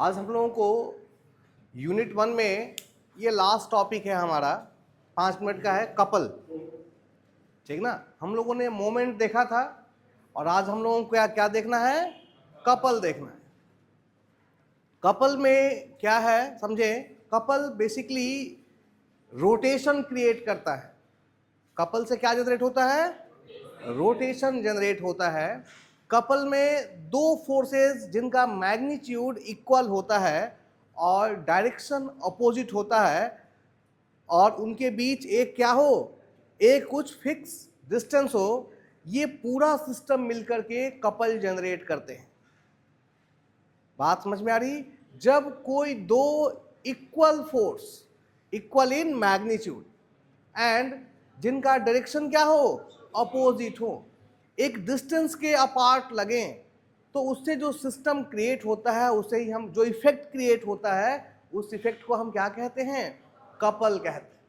आज हम लोगों को यूनिट 1 में ये लास्ट टॉपिक है हमारा, 5 मिनट का है, कपल। ठीक ना, हम लोगों ने मोमेंट देखा था और आज हम लोगों को क्या क्या देखना है, कपल देखना है। कपल में क्या है समझे, कपल बेसिकली रोटेशन क्रिएट करता है। कपल से क्या जनरेट होता है, रोटेशन जनरेट होता है। कपल में दो फोर्सेस जिनका मैग्नीट्यूड इक्वल होता है और डायरेक्शन अपोजिट होता है, और उनके बीच एक क्या हो, एक कुछ फिक्स डिस्टेंस हो, ये पूरा सिस्टम मिलकर के कपल जनरेट करते हैं। बात समझ में आ रही? जब कोई दो equal force, equal in magnitude and जिनका डायरेक्शन क्या हो, अपोजिट हो, एक डिस्टेंस के अपार्ट लगे, तो उससे जो सिस्टम क्रिएट होता है, उसे ही हम, जो इफेक्ट क्रिएट होता है, उस इफेक्ट को हम क्या कहते हैं, कपल कहते हैं।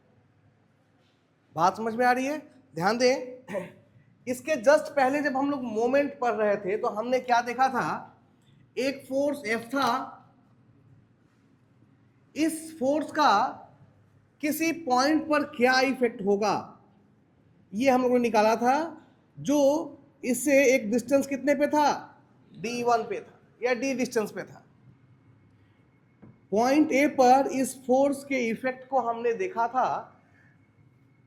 बात समझ में आ रही है? ध्यान दें, इसके जस्ट पहले जब हम लोग मोमेंट पढ़ रहे थे तो हमने क्या देखा था, एक फोर्स F था, इस फोर्स का किसी पॉइंट पर क्या इफेक्ट होगा ये हम लोगों ने निकाला था, जो इससे एक डिस्टेंस कितने पे था, D1 पे था या D डिस्टेंस पे था। पॉइंट A पर इस फोर्स के इफेक्ट को हमने देखा था,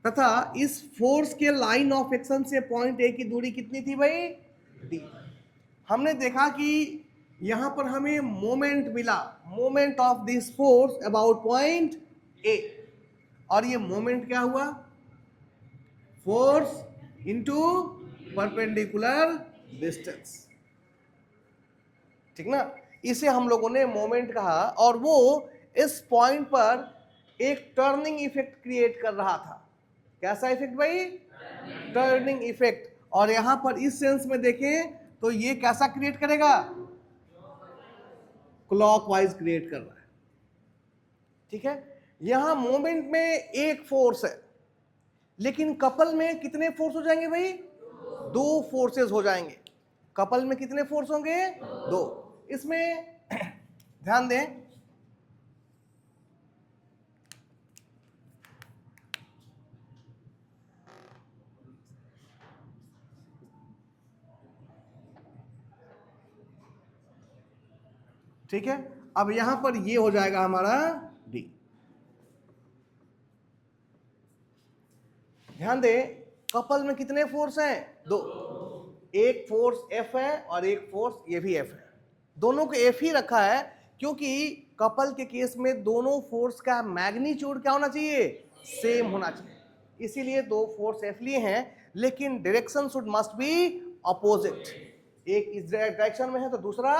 तथा इस फोर्स के लाइन ऑफ एक्शन से पॉइंट A की दूरी कितनी थी भाई, D। हमने देखा कि यहां पर हमें मोमेंट मिला, moment of this force about point A, और ये मोमेंट क्या हुआ, फोर्स इनटू परपेंडिकुलर डिस्टेंस। ठीक ना, इसे हम लोगों ने मोमेंट कहा, और वो इस पॉइंट पर एक टर्निंग इफेक्ट क्रिएट कर रहा था। कैसा इफेक्ट भाई, टर्निंग इफेक्ट। और यहां पर इस सेंस में देखें तो ये कैसा क्रिएट करेगा, क्लॉकवाइज क्रिएट कर रहा है। ठीक है, यहां मोमेंट में एक फोर्स है, लेकिन कपल में कितने फोर्स हो जाएंगे भाई, दो फोर्सेस हो जाएंगे। कपल में कितने फोर्स होंगे, दो। इसमें ध्यान दें, ठीक है। अब यहां पर ये हो जाएगा हमारा D। ध्यान दें, कपल में कितने फोर्स हैं, दो। एक फोर्स F है और एक फोर्स ये भी F है। दोनों को F ही रखा है क्योंकि कपल के केस में दोनों फोर्स का मैग्नीट्यूड क्या होना चाहिए, सेम होना चाहिए। इसीलिए दो फोर्स F लिए हैं, लेकिन direction should must be opposite. एक इस डायरेक्शन में है तो दूसरा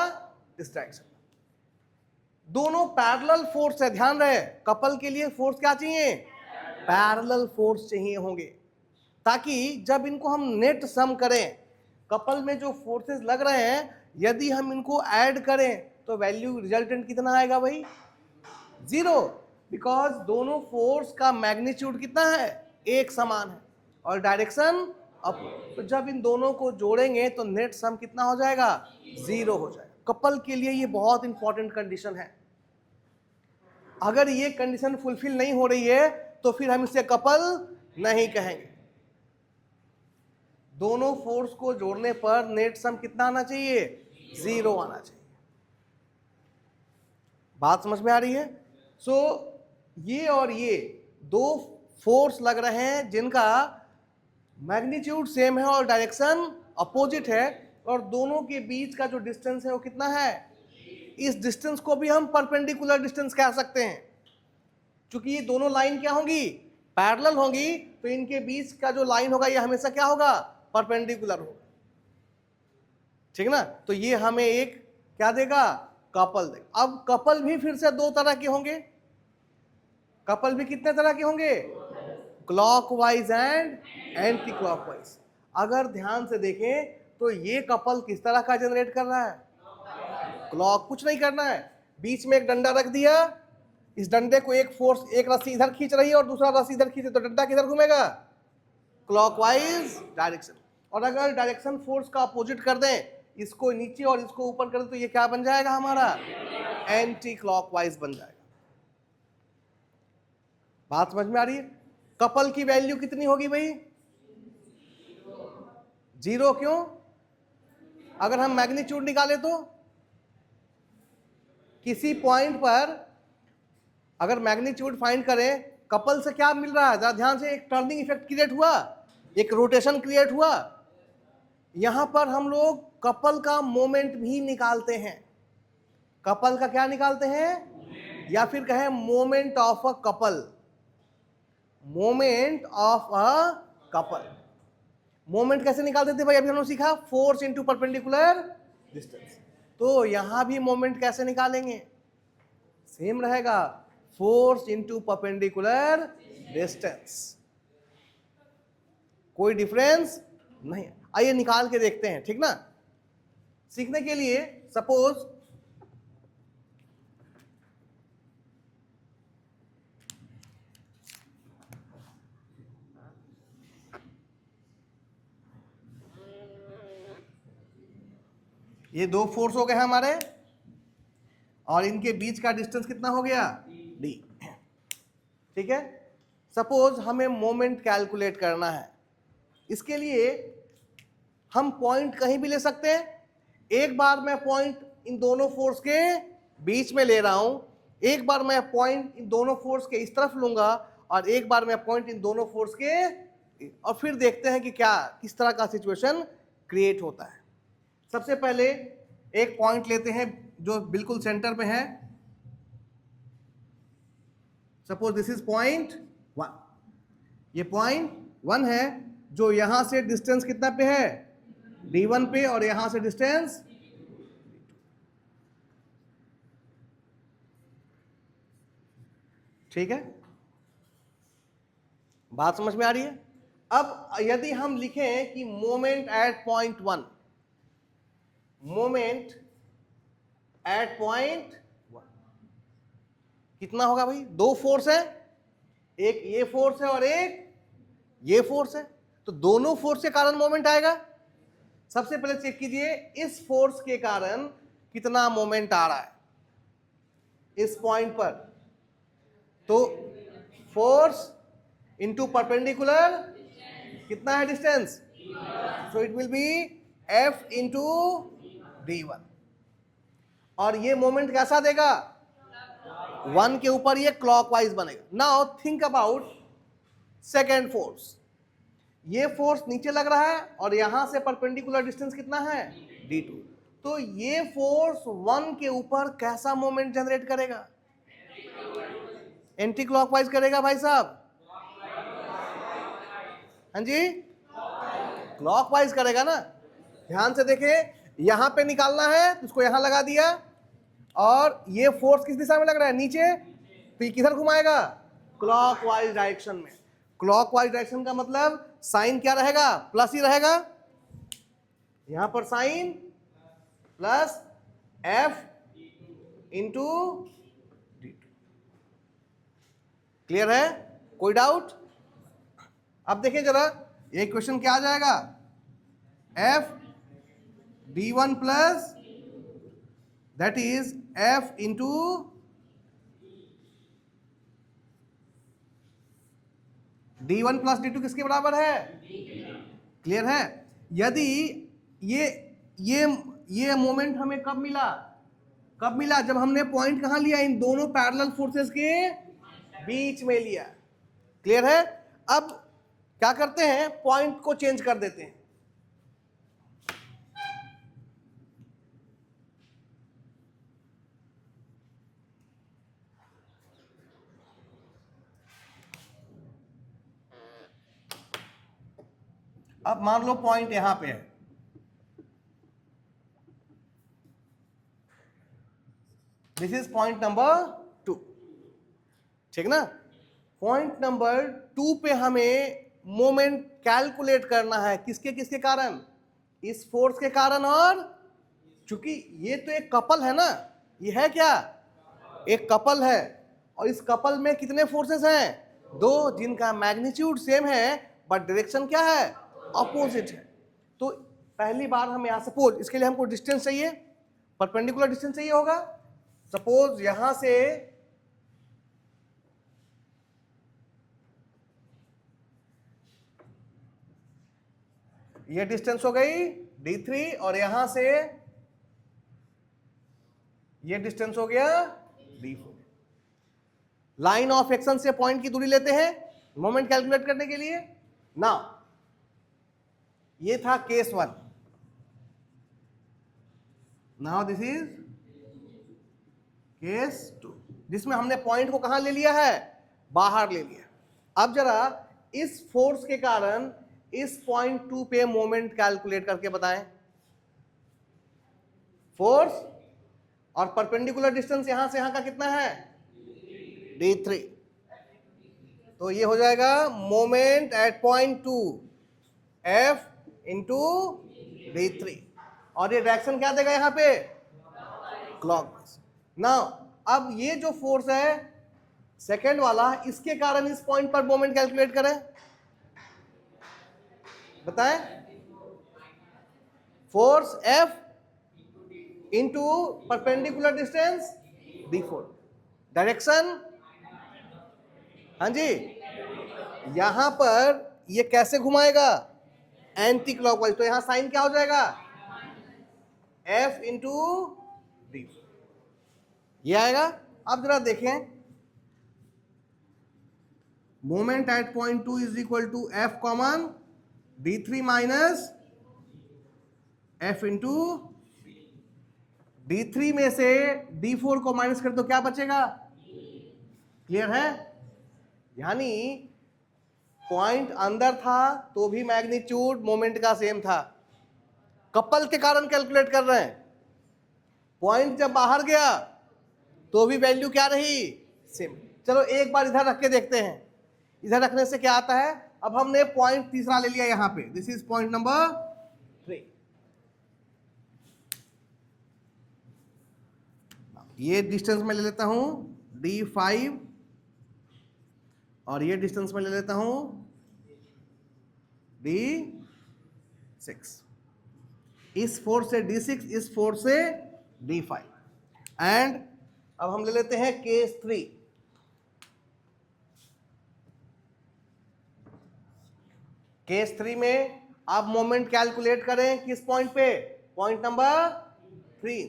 इस डायरेक्शन। दोनों पैरेलल फोर्स है, ध्यान रहे, कपल के लिए फोर्स क्या चाहिए, पैरेलल फोर्स चाहिए होंगे, ताकि जब इनको हम नेट सम करें, कपल में जो फोर्सेस लग रहे हैं, यदि हम इनको ऐड करें तो वैल्यू रिजल्टेंट कितना आएगा भाई, 0, बिकॉज दोनों फोर्स का मैग्नीट्यूड कितना है, एक समान है, और डायरेक्शन अप। तो जब इन दोनों को जोड़ेंगे तो नेट सम कितना हो जाएगा, 0 हो जाएगा। कपल के लिए ये बहुत इंपॉर्टेंट कंडीशन है। अगर ये कंडीशन फुलफिल नहीं हो रही है तो फिर हम इसे कपल नहीं कहेंगे। दोनों फोर्स को जोड़ने पर नेट सम कितना आना चाहिए, 0 आना चाहिए। बात समझ में आ रही है? सो ये और ये दो फोर्स लग रहे हैं जिनका मैग्नीट्यूड सेम है और डायरेक्शन अपोजिट है, और दोनों के बीच का जो डिस्टेंस है वो कितना है, इस डिस्टेंस को भी हम परपेंडिकुलर डिस्टेंस कह सकते हैं। क्योंकि ये दोनों लाइन क्या होंगी, पैरेलल होंगी, तो इनके बीच का जो लाइन होगा ये हमेशा क्या होगा, परपेंडिकुलर होगा। ठीक ना, तो ये हमें एक क्या देगा, कपल देगा। अब कपल भी फिर से दो तरह के होंगे। कपल भी कितने तरह के होंगे, क्लॉकवाइज एंड एंटी क्लॉकवाइज। अगर ध्यान से देखें तो ये कपल किस तरह का जनरेट कर रहा है, क्लॉक। कुछ नहीं करना है, बीच में एक डंडा रख दिया, इस डंडे को एक फोर्स, एक रस्सी इधर खींच रही है और दूसरा रस्सी इधर खींचे, तो डंडा किधर घूमेगा, क्लॉकवाइज डायरेक्शन। और अगर डायरेक्शन फोर्स का अपोजिट कर दें, इसको नीचे और इसको ऊपर कर दें, तो ये क्या बन जाएगा हमारा, एंटी क्लॉकवाइज बन जाएगा। बात समझ में आ रही है? कपल की वैल्यू कितनी होगी भाई? 0। क्यों? अगर हम मैग्नीट्यूड निकाले तो किसी पॉइंट पर अगर मैग्नीट्यूड फाइंड करें, कपल से क्या मिल रहा है? जरा ध्यान से, एक टर्निंग इफेक्ट क्रिएट हुआ, एक रोटेशन क्रिएट हुआ। यहां पर हम लोग कपल का मोमेंट भी निकालते हैं। कपल का क्या निकालते हैं? या फिर कहें moment of a couple. Moment of a couple. Moment कैसे निकालते थे भाई? अभी हमने सीखा, फोर्स इनटू परपेंडिकुलर डिस्टेंस। तो यहां भी मोमेंट कैसे निकालेंगे? सेम रहेगा, फोर्स इनटू परपेंडिकुलर डिस्टेंस। कोई डिफरेंस नहीं। आइए निकाल के देखते हैं, ठीक ना। सीखने के लिए सपोज ये दो फोर्स हो गए हमारे, और इनके बीच का डिस्टेंस कितना हो गया? d। ठीक है। सपोज हमें मोमेंट कैलकुलेट करना है। इसके लिए हम पॉइंट कहीं भी ले सकते हैं। एक बार मैं पॉइंट इन दोनों फोर्स के बीच में ले रहा हूं, एक बार मैं पॉइंट इन दोनों फोर्स के इस तरफ लूंगा, और एक बार मैं पॉइंट इन दोनों फोर्स के, और फिर देखते हैं कि क्या किस तरह का सिचुएशन क्रिएट होता है। सबसे पहले एक पॉइंट लेते हैं जो बिल्कुल सेंटर पे है। Suppose this is point 1। ये पॉइंट 1 है, जो यहां से डिस्टेंस कितना पे है? d1 पे, और यहां से डिस्टेंस, ठीक है। बात समझ में आ रही है? अब यदि हम लिखें कि moment at point 1, moment at point 1 कितना होगा भाई? दो फोर्स है, एक ये फोर्स है और एक ये फोर्स है, तो दोनों फोर्स के कारण मोमेंट आएगा। सबसे पहले चेक कीजिए इस फोर्स के कारण कितना मोमेंट आ रहा है इस पॉइंट पर। तो फोर्स इनटू परपेंडिकुलर कितना है distance? So it will be F into d1। और ये मोमेंट कैसा देगा? 1 के ऊपर ये क्लॉकवाइज बनेगा। Now think about second force. ये फोर्स नीचे लग रहा है, और यहां से परपेंडिकुलर डिस्टेंस कितना है? d2। तो ये फोर्स 1 के ऊपर कैसा मोमेंट जनरेट करेगा? एंटी क्लॉकवाइज करेगा भाई साहब। हाँ जी, क्लॉकवाइज करेगा ना। ध्यान से देखें, यहां पे निकालना है तो इसको यहां लगा दिया, और ये फोर्स किस दिशा में लग रहा है? नीचे। तो ये किधर घुमाएगा? क्लॉकवाइज डायरेक्शन में। क्लॉकवाइज डायरेक्शन का मतलब साइन क्या रहेगा? प्लस ही रहेगा। यहां पर sine plus F into d2। Clear है? कोई डाउट? अब देखिए जरा, ये क्वेश्चन क्या आ जाएगा? F d1 plus that is F into d1 plus d2 किसके बराबर है? क्लियर है? यदि ये मोमेंट हमें कब मिला? कब मिला? जब हमने पॉइंट कहां लिया? इन दोनों पैरेलल फोर्सेस के बीच में लिया। क्लियर है? अब क्या करते हैं? पॉइंट को चेंज कर देते हैं। अब मान लो पॉइंट यहां पे है, दिस इज पॉइंट नंबर 2, ठीक ना। पॉइंट नंबर 2 पे हमें मोमेंट कैलकुलेट करना है। किसके किसके कारण? इस फोर्स के कारण, और चूंकि ये तो एक कपल है ना, ये है क्या? एक कपल है, और इस कपल में कितने फोर्सेस हैं? दो, जिनका मैग्नीट्यूड सेम है बट डायरेक्शन क्या है? अपोजिट है। तो पहली बार हम यहां सपोज इसके लिए हमको डिस्टेंस चाहिए, परपेंडिकुलर डिस्टेंस चाहिए होगा। सपोज यहां से ये डिस्टेंस हो गई d3 और यहां से ये डिस्टेंस हो गया d4। लाइन ऑफ एक्शन से पॉइंट की दूरी लेते हैं मोमेंट कैलकुलेट करने के लिए ना। ये था case 1। Now this is case 2 जिसमें हमने पॉइंट को कहां ले लिया है, बाहर ले लिया। अब जरा इस फोर्स के कारण इस पॉइंट 2 पे मोमेंट कैलकुलेट करके बताएं। फोर्स और परपेंडिकुलर डिस्टेंस यहां से यहां का कितना है, d3। तो ये हो जाएगा moment at point 2 F into d3 और ये डायरेक्शन क्या देगा यहां पे, क्लॉकवाइज। नाउ अब ये जो फोर्स है सेकेंड वाला, इसके कारण इस पॉइंट पर मोमेंट कैलकुलेट करें, बताएं। Force F into perpendicular distance d4, direction, हाँ जी, यहां पर ये कैसे घुमाएगा, एंटी क्लॉकवाइज। तो यहां साइन क्या हो जाएगा, F इंटू d4, ये आएगा। अब जरा देखें, moment at point 2 is equal to F common d3 minus F into d3 में से d4 को माइनस कर दो, क्या बचेगा, क्लियर है। यानी पॉइंट अंदर था तो भी मैग्नीट्यूड मोमेंट का सेम था, कपल के कारण कैलकुलेट कर रहे हैं। पॉइंट जब बाहर गया तो भी वैल्यू क्या रही, सेम। चलो एक बार इधर रख के देखते हैं, इधर रखने से क्या आता है। अब हमने पॉइंट तीसरा ले लिया यहां पे, दिस इज पॉइंट नंबर 3। ये डिस्टेंस में ले लेता हूं d5 और ये डिस्टेंस में ले लेता हूं d6। इस फोर्स से d6, इस फोर्स से d5। एंड अब हम ले लेते हैं केस 3। केस 3 में आप मोमेंट कैलकुलेट करें किस पॉइंट पे, point number 3,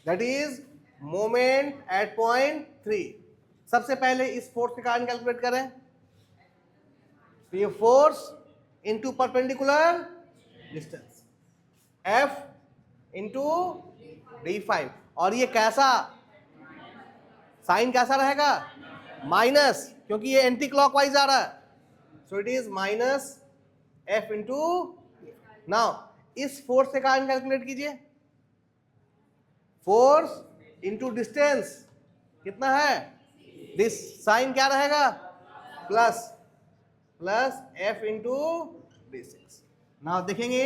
that is moment at point 3। सबसे पहले इस फोर्स के कारण कैलकुलेट करें। तो ये force into perpendicular distance F into d5 और ये कैसा, साइन कैसा रहेगा, माइनस, क्योंकि ये एंटी क्लॉकवाइज आ रहा है। So it is minus F into. Now इस फोर्स के कारण कैलकुलेट कीजिए, फोर्स इंटू डिस्टेंस कितना है, दिस साइन क्या रहेगा, plus F into d6। Now देखेंगे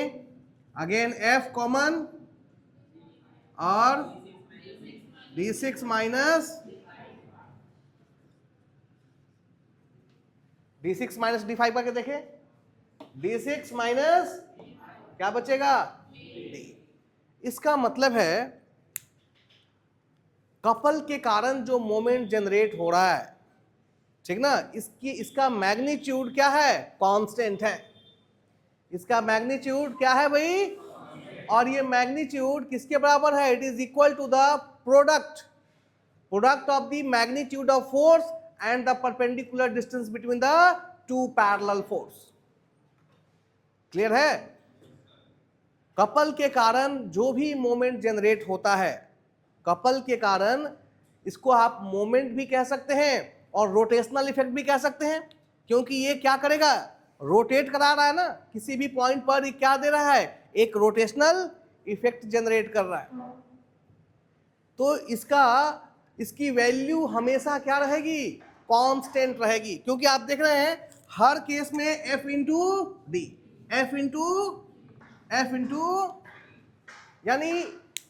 अगेन F कॉमन और d6 माइनस d5 करके देखें, d6 माइनस क्या बचेगा, d। इसका मतलब है कपल के कारण जो मोमेंट जनरेट हो रहा है, ठीक ना, इसका मैग्नीट्यूड क्या है, कांस्टेंट है। इसका मैग्नीट्यूड क्या है भाई, और ये मैग्नीट्यूड किसके बराबर है, it is equal to the product of the magnitude of force and the perpendicular distance between the two parallel force. Clear है। कपल के कारण जो भी मोमेंट जनरेट होता है, कपल के कारण, इसको आप मोमेंट भी कह सकते हैं और रोटेशनल इफेक्ट भी कह सकते हैं, क्योंकि ये क्या करेगा, रोटेट करा रहा है ना, किसी भी पॉइंट पर क्या दे रहा है, एक रोटेशनल इफेक्ट जनरेट कर रहा है। तो इसकी वैल्यू हमेशा क्या रहेगी, कांस्टेंट रहेगी, क्योंकि आप देख रहे हैं हर केस में F into D, F into, यानी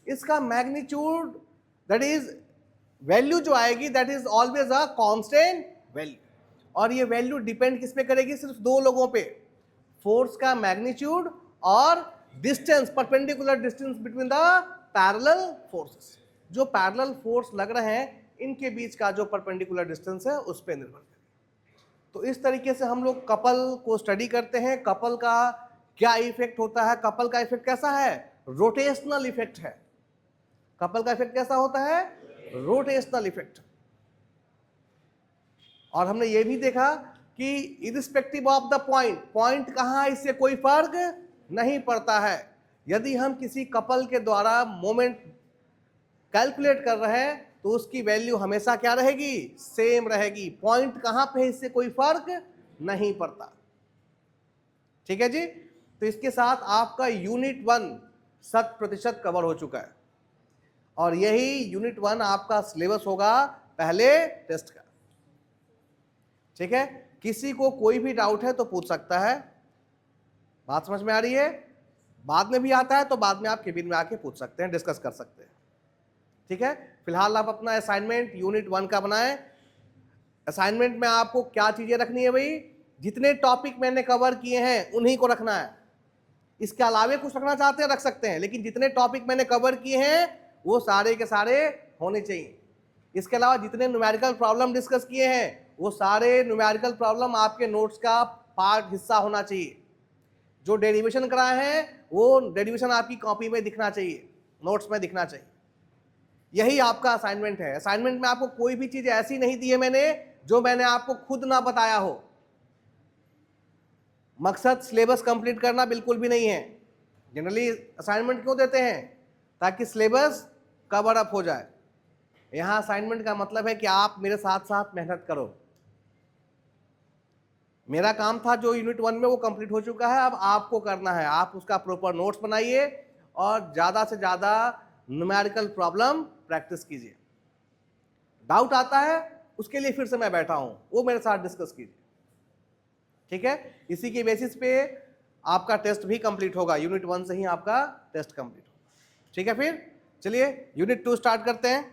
इसका मैग्नीट्यूड, दैट इज वैल्यू जो आएगी, that is always a constant value. और ये वैल्यू डिपेंड किस पे करेगी, सिर्फ दो लोगों पे, फोर्स का मैग्नीट्यूड और distance, perpendicular distance between the parallel forces, जो पैरेलल फोर्स लग रहे हैं इनके बीच का जो परपेंडिकुलर डिस्टेंस है उस पर निर्भर करेगा। तो इस तरीके से हम लोग कपल को स्टडी करते हैं। कपल का क्या इफेक्ट होता है? कपल का इफेक्ट कैसा है? रोटेशनल इफेक्ट है। कपल का इफेक्ट कैसा होता है? Rotational effect. और हमने ये भी देखा कि इरिस्पेक्टिव ऑफ द पॉइंट कहाँ, इससे कोई फर्क नहीं पड़ता है। यदि हम किसी कपल के द्वारा मोमेंट कैलकुलेट कर रहे हैं तो उसकी वैल्यू हमेशा क्या रहेगी? सेम रहेगी। पॉइंट कहाँ पे है इससे कोई फर्क नहीं पड़ता। ठीक है जी। तो इसके साथ आपका यूनिट 1 100% कवर हो चुका है और यही यूनिट 1 आपका सिलेबस होगा पहले टेस्ट का। ठीक है, किसी को कोई भी डाउट है तो पूछ सकता है। बात समझ में आ रही है? बाद में भी आता है तो बाद में आप केबिन में आके पूछ सकते हैं, डिस्कस कर सकते हैं। ठीक है, फिलहाल आप अपना असाइनमेंट यूनिट 1 का बनाएं। असाइनमेंट में आपको क्या चीजें रखनी है भाई? जितने टॉपिक मैंने कवर किए हैं उन्हीं को रखना है। इसके अलावे कुछ रखना चाहते हैं रख सकते हैं, लेकिन जितने टॉपिक मैंने कवर किए हैं वो सारे के सारे होने चाहिए। इसके अलावा जितने न्यूमेरिकल प्रॉब्लम डिस्कस किए हैं वो सारे न्यूमेरिकल प्रॉब्लम आपके नोट्स का पार्ट हिस्सा होना चाहिए। जो डेरिवेशन कराए हैं वो डेरिवेशन आपकी कॉपी में दिखना चाहिए, नोट्स में दिखना चाहिए। यही आपका असाइनमेंट है। असाइनमेंट में आपको कोई भी चीज ऐसी नहीं दी है मैंने जो मैंने आपको खुद ना बताया हो। मकसद सिलेबस कंप्लीट करना बिल्कुल भी नहीं है। जनरली असाइनमेंट क्यों देते हैं? ताकि सिलेबस कवर अप हो जाए। यहां असाइनमेंट का मतलब है कि आप मेरे साथ साथ मेहनत करो। मेरा काम था जो यूनिट 1 में वो कंप्लीट हो चुका है, अब आपको करना है। आप उसका प्रॉपर नोट्स बनाइए और ज़्यादा से ज़्यादा न्यूमेरिकल प्रॉब्लम प्रैक्टिस कीजिए। डाउट आता है उसके लिए फिर से मैं बैठा हूँ, वो मेरे साथ डिस्कस कीजिए। ठीक है, इसी के बेसिस पे आपका टेस्ट भी कंप्लीट होगा। यूनिट 1 से ही आपका टेस्ट कंप्लीट होगा। ठीक है, फिर चलिए यूनिट 2 स्टार्ट करते हैं।